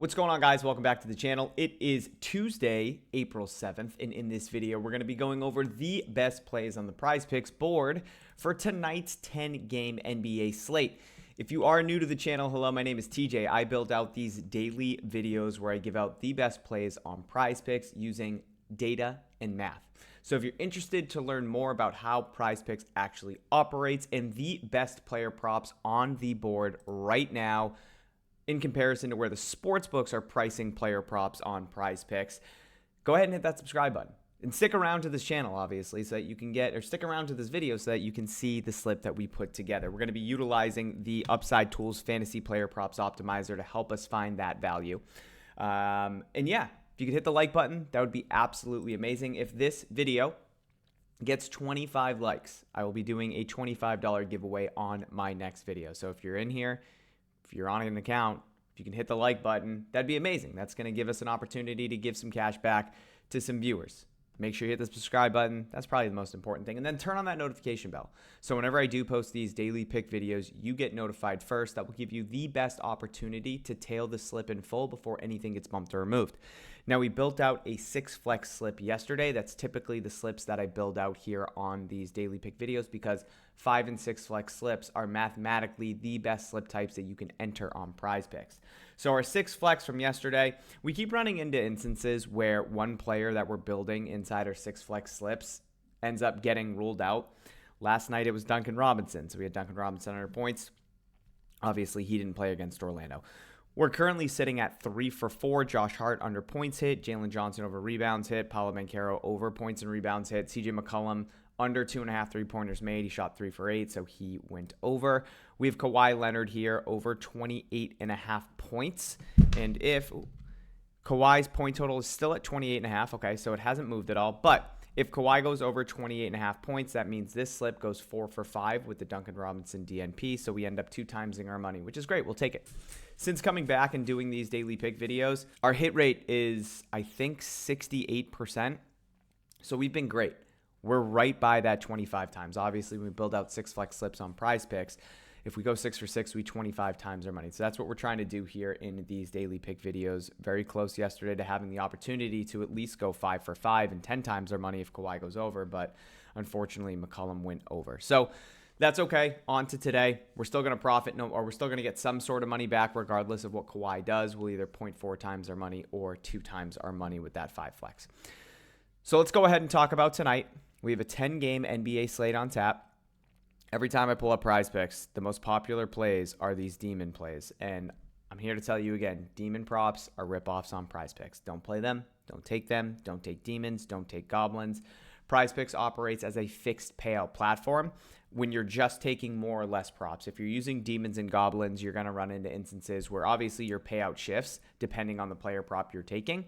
What's going on, guys? Welcome back to the channel. It is Tuesday, April 7th, and in this video, we're going to be going over the best plays on the PrizePicks board for tonight's 10-game NBA slate. If you are new to the channel, hello, my name is TJ. I build out these daily videos where I give out the best plays on PrizePicks using data and math. So if you're interested to learn more about how PrizePicks actually operates and the best player props on the board right now, in comparison to where the sports books are pricing player props on PrizePicks, go ahead and hit that subscribe button and stick around to this channel, obviously, so that you can stick around to this video so that you can see the slip that we put together. We're going to be utilizing the Upside Tools Fantasy Player Props Optimizer to help us find that value. And yeah, if you could hit the like button, that would be absolutely amazing. If this video gets 25 likes, I will be doing a $25 giveaway on my next video. So if you're in here, if you're on an account, if you can hit the like button, that'd be amazing. That's going to give us an opportunity to give some cash back to some viewers. Make sure you hit the subscribe button. That's probably the most important thing. And then turn on that notification bell. So whenever I do post these daily pick videos, you get notified first. That will give you the best opportunity to tail the slip in full before anything gets bumped or removed. Now, we built out a 6 flex slip yesterday. That's typically the slips that I build out here on these daily pick videos because 5 and 6 flex slips are mathematically the best slip types that you can enter on PrizePicks. So our 6 flex from yesterday, we keep running into instances where one player that we're building inside our 6 flex slips ends up getting ruled out. Last night it was Duncan Robinson. So we had Duncan Robinson under points. Obviously, he didn't play against Orlando. We're currently sitting at 3 for 4. Josh Hart under points hit. Jalen Johnson over rebounds hit. Paolo Banchero over points and rebounds hit. CJ McCollum under 2.5 3-pointers made. He shot 3 for 8, so he went over. We have Kawhi Leonard here over 28.5 points. And if Kawhi's point total is still at 28.5, okay, so it hasn't moved at all. But if Kawhi goes over 28.5 points, that means this slip goes 4 for 5 with the Duncan Robinson DNP. So we end up 2-timesing our money, which is great. We'll take it. Since coming back and doing these daily pick videos, our hit rate is, I think, 68%. So we've been great. We're right by that 25 times. Obviously, when we build out 6 flex slips on PrizePicks, if we go 6 for 6, we 25 times our money. So that's what we're trying to do here in these daily pick videos. Very close yesterday to having the opportunity to at least go 5 for 5 and 10 times our money if Kawhi goes over. But unfortunately, McCollum went over. So that's okay. On to today. We're still going to profit, or we're still going to get some sort of money back regardless of what Kawhi does. We'll either 0.4 times our money or 2 times our money with that 5 flex. So let's go ahead and talk about tonight. We have a 10-game NBA slate on tap. Every time I pull up PrizePicks, the most popular plays are these demon plays. And I'm here to tell you again, demon props are ripoffs on PrizePicks. Don't play them. Don't take them. Don't take demons. Don't take goblins. PrizePicks operates as a fixed payout platform when you're just taking more or less props. If you're using demons and goblins, you're going to run into instances where obviously your payout shifts depending on the player prop you're taking.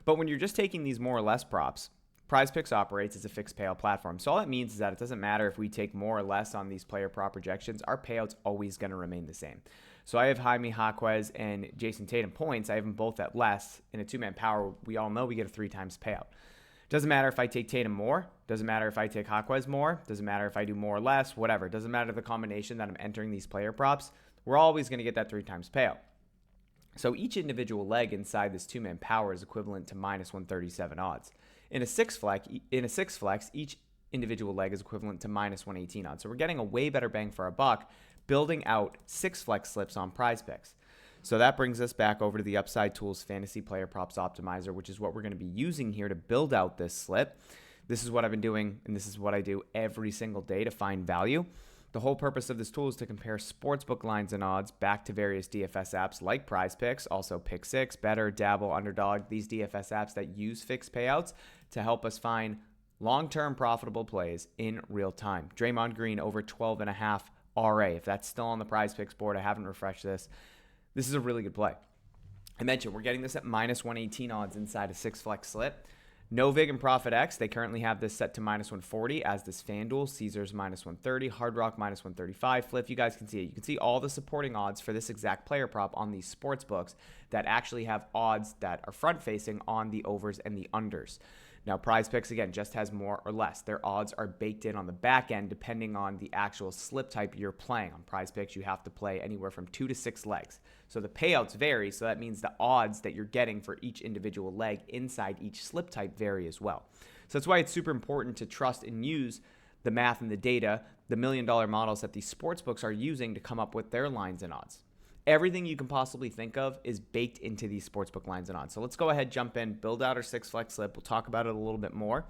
But when you're just taking these more or less props, PrizePicks operates as a fixed payout platform. So all that means is that it doesn't matter if we take more or less on these player prop projections, our payout's always going to remain the same. So I have Jaime Jaquez and Jason Tatum points. I have them both at less. In a 2-man power, we all know we get a 3 times payout. Doesn't matter if I take Tatum more. Doesn't matter if I take Jaquez more. Doesn't matter if I do more or less, whatever. Doesn't matter the combination that I'm entering these player props. We're always going to get that 3 times payout. So each individual leg inside this 2-man power is equivalent to minus 137 odds. In a 6 flex, each individual leg is equivalent to minus 118 odds. So we're getting a way better bang for our buck building out 6 flex slips on PrizePicks. So that brings us back over to the Upside Tools Fantasy Player Props Optimizer, which is what we're going to be using here to build out this slip. This is what I've been doing, and this is what I do every single day to find value. The whole purpose of this tool is to compare sportsbook lines and odds back to various DFS apps like PrizePicks, also Pick6, Better, Dabble, Underdog, these DFS apps that use fixed payouts to help us find long-term profitable plays in real time. Draymond Green over 12.5 RA. If that's still on the PrizePicks board, I haven't refreshed this. This is a really good play. I mentioned we're getting this at minus 118 odds inside a 6 flex slip. Novig and Profit X, they currently have this set to minus 140, as does FanDuel, Caesars minus 130, Hard Rock minus 135. Flip, you guys can see it. You can see all the supporting odds for this exact player prop on these sports books that actually have odds that are front-facing on the overs and the unders. Now, PrizePicks, again, just has more or less. Their odds are baked in on the back end depending on the actual slip type you're playing. On PrizePicks, you have to play anywhere from 2 to 6 legs. So the payouts vary, so that means the odds that you're getting for each individual leg inside each slip type vary as well. So that's why it's super important to trust and use the math and the data, the $1 million models that these sportsbooks are using to come up with their lines and odds. Everything you can possibly think of is baked into these sportsbook lines and odds. So let's go ahead, jump in, build out our 6 flex slip. We'll talk about it a little bit more.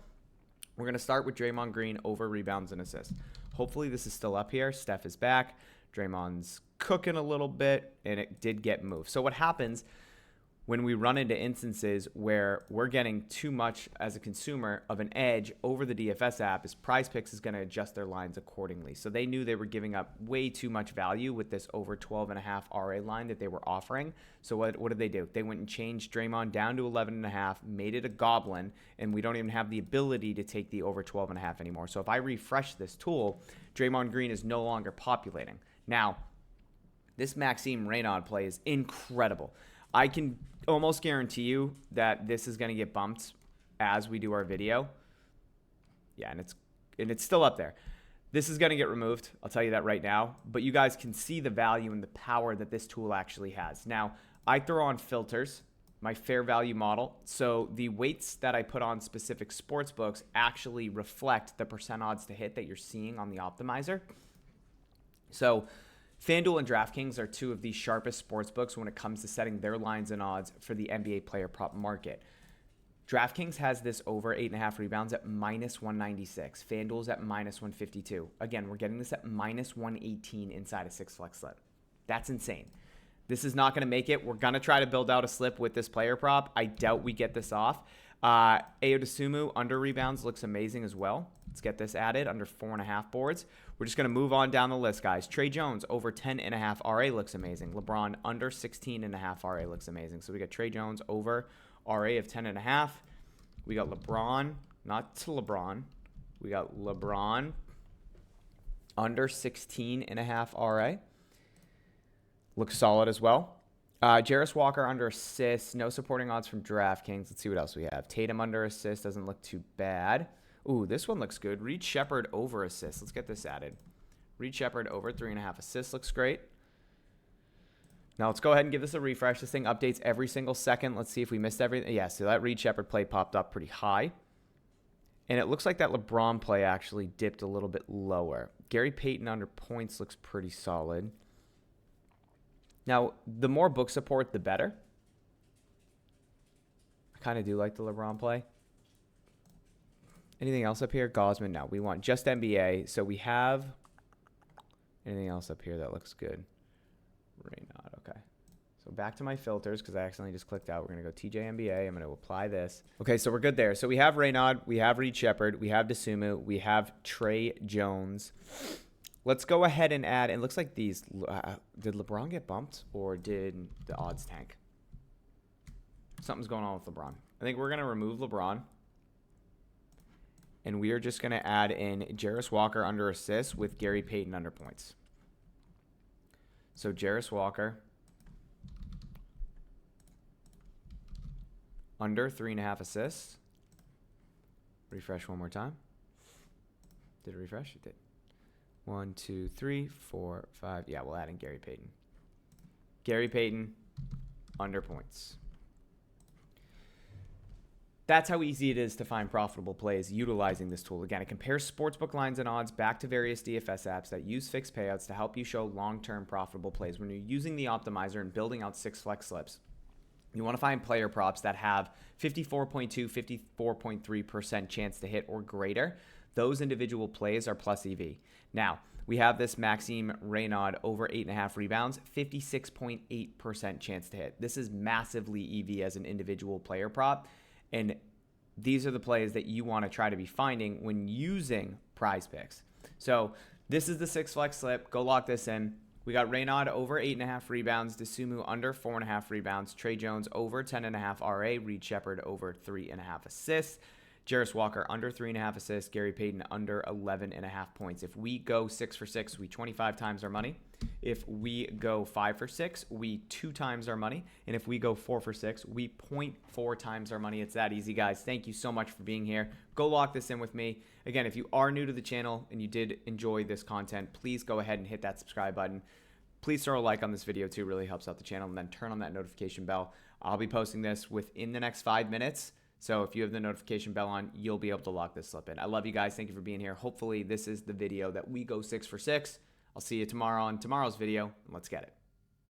We're going to start with Draymond Green over rebounds and assists. Hopefully this is still up here. Steph is back. Draymond's cooking a little bit, and it did get moved. So what happens when we run into instances where we're getting too much as a consumer of an edge over the DFS app is PrizePicks is going to adjust their lines accordingly. So they knew they were giving up way too much value with this over 12.5 RA line that they were offering. So what did they do? They went and changed Draymond down to 11.5, made it a goblin, and we don't even have the ability to take the over 12.5 anymore. So if I refresh this tool, Draymond Green is no longer populating. Now, this Maxime Reynaud play is incredible. I can almost guarantee you that this is going to get bumped as we do our video. Yeah, and it's still up there. This is going to get removed. I'll tell you that right now. But you guys can see the value and the power that this tool actually has. Now, I throw on filters, my fair value model. So the weights that I put on specific sports books actually reflect the percent odds to hit that you're seeing on the optimizer. So FanDuel and DraftKings are two of the sharpest sports books when it comes to setting their lines and odds for the NBA player prop market. DraftKings has this over 8.5 rebounds at minus 196. FanDuel's at minus 152. Again, we're getting this at minus 118 inside a 6 flex slip. That's insane. This is not going to make it. We're going to try to build out a slip with this player prop. I doubt we get this off. Ayo Dosunmu under rebounds looks amazing as well. Let's get this added under 4.5 boards. We're just going to move on down the list, guys. Trey Jones over 10.5 RA looks amazing. LeBron under 16.5 RA looks amazing. So we got Trey Jones over RA of 10.5. We got LeBron, not to LeBron. We got LeBron under 16.5 RA. Looks solid as well. Jarris Walker under assists. No supporting odds from DraftKings. Let's see what else we have. Tatum under assist. Doesn't look too bad. Ooh, this one looks good. Reed Shepherd over assists. Let's get this added. Reed Shepherd over 3.5 assists. Looks great. Now let's go ahead and give this a refresh. This thing updates every single second. Let's see if we missed everything. Yeah, so that Reed Shepherd play popped up pretty high. And it looks like that LeBron play actually dipped a little bit lower. Gary Payton under points looks pretty solid. Now, the more book support, the better. I kind of do like the LeBron play. Anything else up here? Gosman, no. We want just NBA. So we have anything else up here that looks good? Reynaud, okay. So back to my filters because I accidentally just clicked out. We're going to go TJ NBA. I'm going to apply this. Okay, so we're good there. So we have Reynaud. We have Reed Shepherd. We have Dosunmu. We have Trey Jones. Let's go ahead and add. It looks like these. Did LeBron get bumped or did the odds tank? Something's going on with LeBron. I think we're going to remove LeBron. And we are just going to add in Jarris Walker under assists with Gary Payton under points. So Jarris Walker under 3.5 assists. Refresh one more time. Did it refresh? It did. 1, 2, 3, 4, 5. Yeah, we'll add in Gary Payton. Gary Payton under points. That's how easy it is to find profitable plays utilizing this tool. Again, it compares sportsbook lines and odds back to various DFS apps that use fixed payouts to help you show long-term profitable plays. When you're using the optimizer and building out 6 flex slips, you want to find player props that have 54.2, 54.3% chance to hit or greater. Those individual plays are plus EV. Now, we have this Maxime Reynaud over 8.5 rebounds, 56.8% chance to hit. This is massively EV as an individual player prop. And these are the plays that you want to try to be finding when using PrizePicks. So this is the 6 flex slip. Go lock this in. We got Reynaud over 8.5 rebounds, Dosunmu under 4.5 rebounds, Trey Jones over 10.5 RA, Reed Shepherd over 3.5 assists, Jarris Walker under 3.5 assists. Gary Payton under 11.5 points. If we go 6 for 6, we 25 times our money. If we go 5 for 6, we 2 times our money. And if we go 4 for 6, we 0.4 times our money. It's that easy, guys. Thank you so much for being here. Go lock this in with me. Again, if you are new to the channel and you did enjoy this content, please go ahead and hit that subscribe button. Please throw a like on this video too. It really helps out the channel. And then turn on that notification bell. I'll be posting this within the next 5 minutes. So if you have the notification bell on, you'll be able to lock this slip in. I love you guys. Thank you for being here. Hopefully this is the video that we go 6 for 6. I'll see you tomorrow on tomorrow's video. Let's get it.